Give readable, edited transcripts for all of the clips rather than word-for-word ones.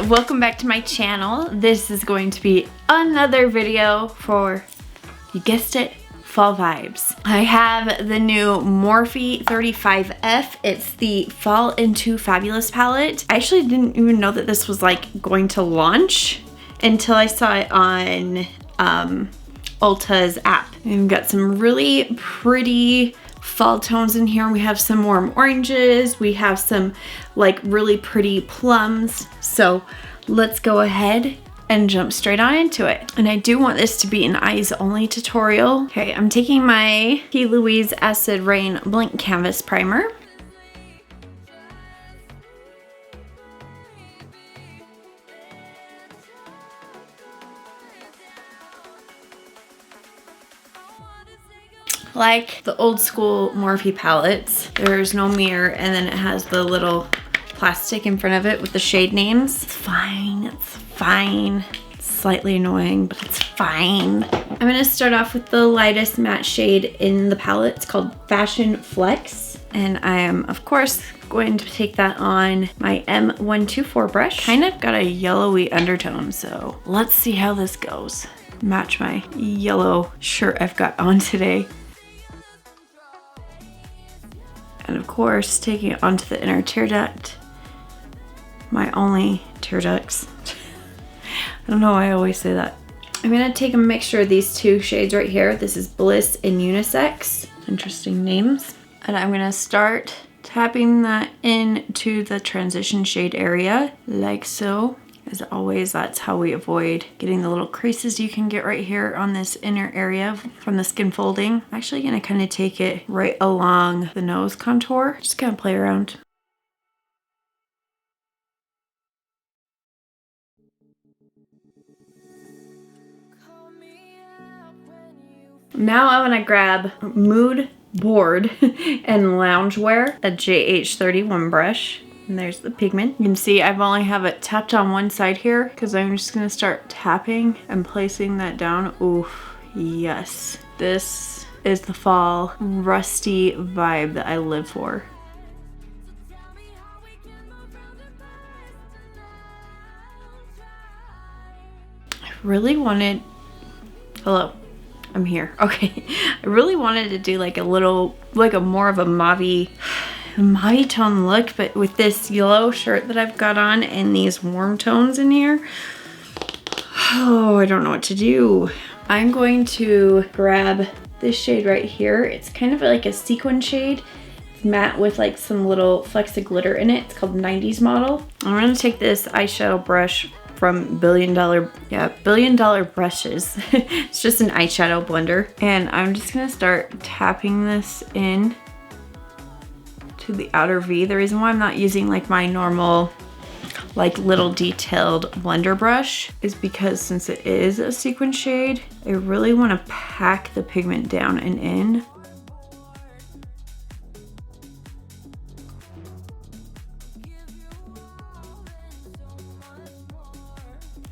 Welcome back to my channel. This is going to be another video for, you guessed it, fall vibes. I have the new Morphe 35F. It's the Fall Into Fabulous palette. I actually didn't even know that this was like going to launch until I saw it on Ulta's app. And we've got some really pretty fall tones in here. We have some warm oranges. We have some like really pretty plums. So let's go ahead and jump straight on into it. And I do want this to be an eyes only tutorial. Okay, I'm taking my P. Louise Acid Rain Blank Canvas Primer. Like the old school Morphe palettes, there's no mirror and then it has the little plastic in front of it with the shade names. It's fine, it's fine. It's slightly annoying, but it's fine. I'm gonna start off with the lightest matte shade in the palette. It's called Fashion Flex. And I am, of course, going to take that on my M124 brush. Kind of got a yellowy undertone, so let's see how this goes. Match my yellow shirt I've got on today. And of course, taking it onto the inner tear duct. My only tear ducts. I don't know why I always say that. I'm gonna take a mixture of these two shades right here. This is Bliss and Unisex. Interesting names. And I'm gonna start tapping that into the transition shade area, like so. As always, that's how we avoid getting the little creases you can get right here on this inner area from the skin folding. I'm actually gonna kind of take it right along the nose contour. Just kind of play around. Now I wanna grab Mood Board and Loungewear, a JH31 brush. And there's the pigment. You can see I've only have it tapped on one side here because I'm just gonna start tapping and placing that down. Oof, yes. This is the fall rusty vibe that I live for. I really wanted, hello, I'm here. Okay, I really wanted to do like a little, like a more of a mauve tone look, but with this yellow shirt that I've got on and these warm tones in here, oh, I don't know what to do. I'm going to grab this shade right here. It's kind of like a sequin shade. It's matte with like some little flecks of glitter in it. It's called 90s Model. I'm gonna take this eyeshadow brush from Billion Dollar Brushes. It's just an eyeshadow blender. And I'm just gonna start tapping this in to the outer V. The reason why I'm not using like my normal like little detailed blender brush is because since it is a sequin shade, I really want to pack the pigment down and in.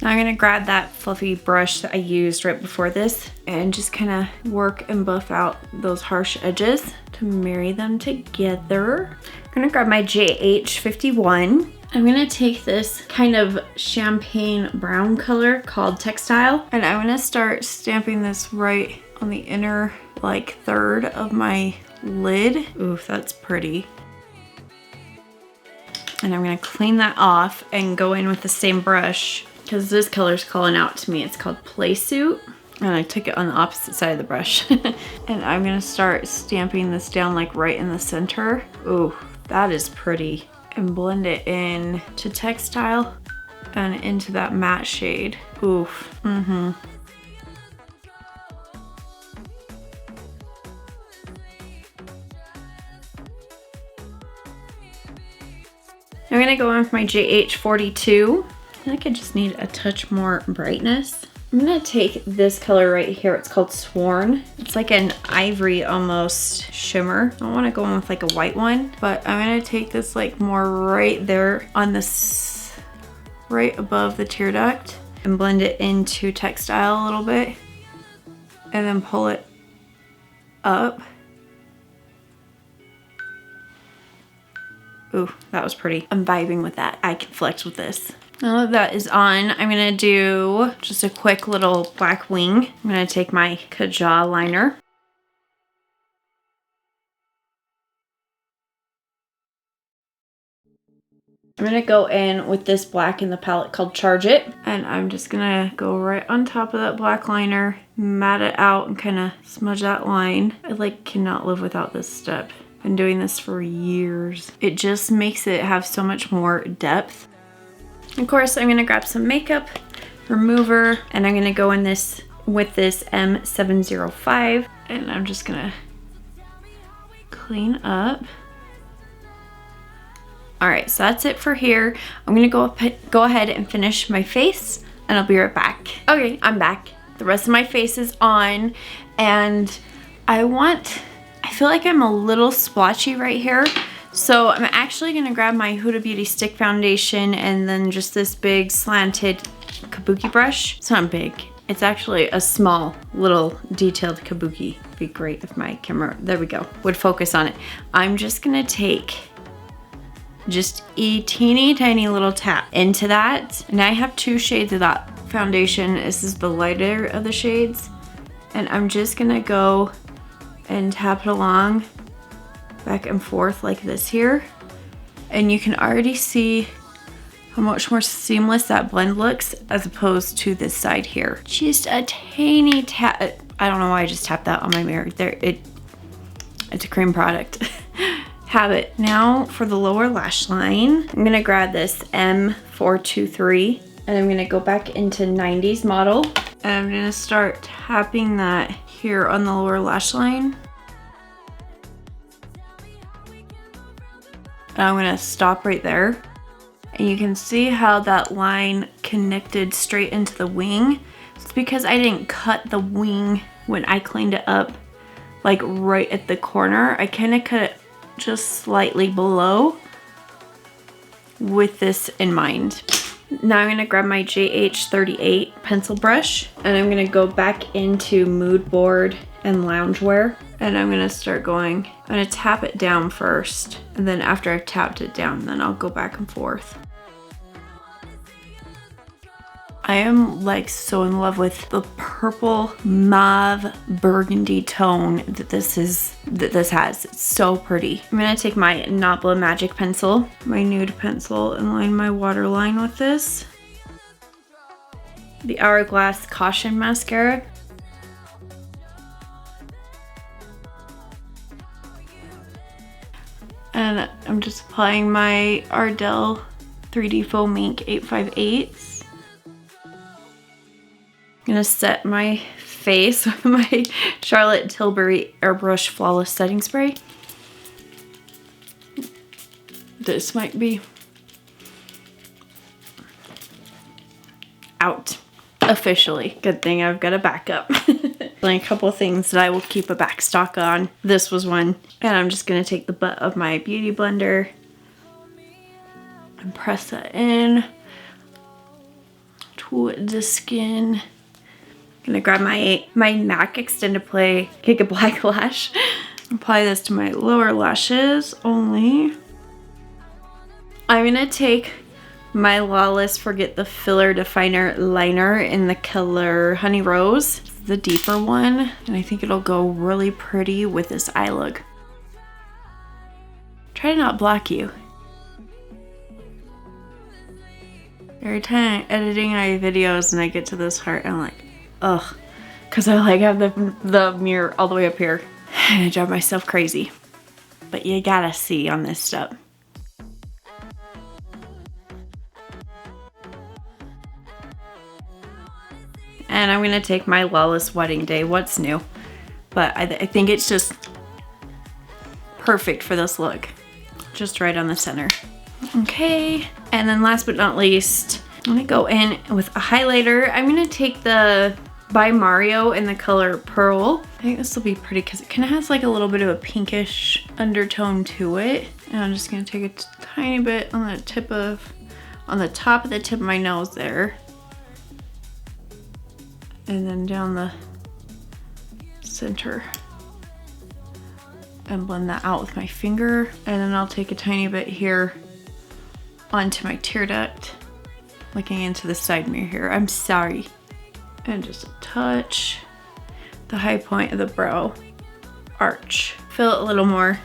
Now I'm gonna grab that fluffy brush that I used right before this and just kind of work and buff out those harsh edges to marry them together. I'm gonna grab my JH51. I'm gonna take this kind of champagne brown color called Textile, and I'm gonna start stamping this right on the inner like third of my lid. Oof, that's pretty. And I'm gonna clean that off and go in with the same brush because this color's calling out to me. It's called Play Suit. And I took it on the opposite side of the brush. And I'm gonna start stamping this down like right in the center. Ooh, that is pretty. And blend it in to Textile and into that matte shade. Oof, I'm gonna go in with my JH42. I feel like I just need a touch more brightness. I'm gonna take this color right here. It's called Sworn. It's like an ivory almost shimmer. I don't wanna go in with like a white one, but I'm gonna take this like more right there on this, right above the tear duct, and blend it into textile a little bit, and then pull it up. Ooh, that was pretty. I'm vibing with that. I can flex with this. Now that that is on, I'm gonna do just a quick little black wing. I'm gonna take my Jouer liner. I'm gonna go in with this black in the palette called Charge It. And I'm just gonna go right on top of that black liner, mat it out and kind of smudge that line. I like cannot live without this step. Been doing this for years. It just makes it have so much more depth. Of course, I'm gonna grab some makeup remover and I'm gonna go in this with this M705 and I'm just gonna clean up. All right, so that's it for here. I'm gonna go ahead and finish my face and I'll be right back. Okay, I'm back. The rest of my face is on and I feel like I'm a little splotchy right here. So I'm actually gonna grab my Huda Beauty stick foundation and then just this big slanted kabuki brush. It's not big. It's actually a small, little detailed kabuki. It'd be great if my camera, there we go, would focus on it. I'm just gonna take just a teeny tiny little tap into that. And I have 2 shades of that foundation. This is the lighter of the shades. And I'm just gonna go and tap it along back and forth like this here. And you can already see how much more seamless that blend looks as opposed to this side here. Just a tiny tap. I don't know why I just tapped that on my mirror. There, it's a cream product. Have it. Now for the lower lash line, I'm gonna grab this M423 and I'm gonna go back into 90s model. And I'm gonna start tapping that here on the lower lash line. And I'm gonna stop right there. And you can see how that line connected straight into the wing. It's because I didn't cut the wing when I cleaned it up, like right at the corner. I kind of cut it just slightly below with this in mind. Now I'm gonna grab my JH38 pencil brush and I'm gonna go back into mood board and loungewear. And I'm gonna start going, I'm gonna tap it down first. And then after I've tapped it down, then I'll go back and forth. I am like so in love with the purple mauve burgundy tone that this has. It's so pretty. I'm gonna take my Nabla Magic pencil, my nude pencil, and line my waterline with this. The Hourglass Caution Mascara. And I'm just applying my Ardell 3D Foam Ink 858s. I'm gonna set my face with my Charlotte Tilbury Airbrush Flawless Setting Spray. This might be out officially. Good thing I've got a backup. Like a couple of things that I will keep a back stock on. This was one. And I'm just gonna take the butt of my beauty blender and press that in to the skin. Gonna grab my MAC Extended Play Cake of Black Lash. Apply this to my lower lashes only. I'm gonna take my Lawless Forget the Filler Definer Liner in the color Honey Rose. It's the deeper one, and I think it'll go really pretty with this eye look. Try to not block you. Every time I'm editing my videos and I get to this part, I'm like, ugh, because I like have the mirror all the way up here and I drive myself crazy. But you gotta see on this stuff. And I'm gonna take my Lawless Wedding Day, What's New? But I think it's just perfect for this look. Just right on the center. Okay, and then last but not least, I'm gonna go in with a highlighter. I'm gonna take the by Mario in the color Pearl. I think this will be pretty because it kind of has like a little bit of a pinkish undertone to it. And I'm just gonna take a tiny bit on the top of the tip of my nose there. And then down the center. And blend that out with my finger. And then I'll take a tiny bit here onto my tear duct. Looking into the side mirror here. I'm sorry. And just a touch. The high point of the brow arch. Feel a little more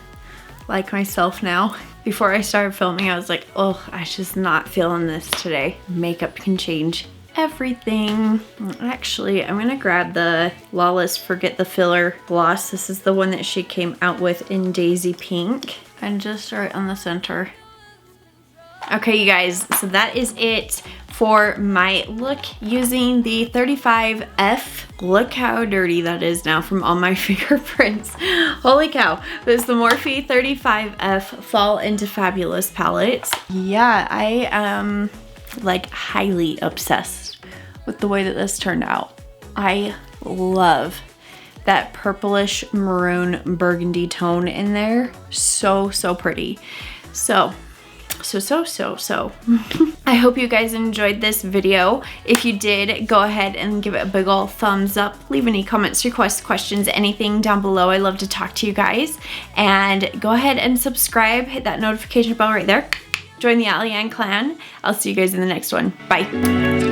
like myself now. Before I started filming, I was like, oh, I'm just not feeling this today. Makeup can change everything. Actually, I'm gonna grab the Lawless Forget the Filler gloss. This is the one that she came out with in Daisy Pink. And just right on the center. Okay, you guys, so that is it for my look using the 35F. Look how dirty that is now from all my fingerprints. Holy cow. This is the Morphe 35F Fall Into Fabulous palette. Yeah, I am like highly obsessed with the way that this turned out. I love that purplish maroon burgundy tone in there. So pretty. So I hope you guys enjoyed this video. If you did, go ahead and give it a big ol' thumbs up. Leave any comments, requests, questions, anything down below. I love to talk to you guys. And go ahead and subscribe. Hit that notification bell right there. Join the Allie Ann clan. I'll see you guys in the next one. Bye.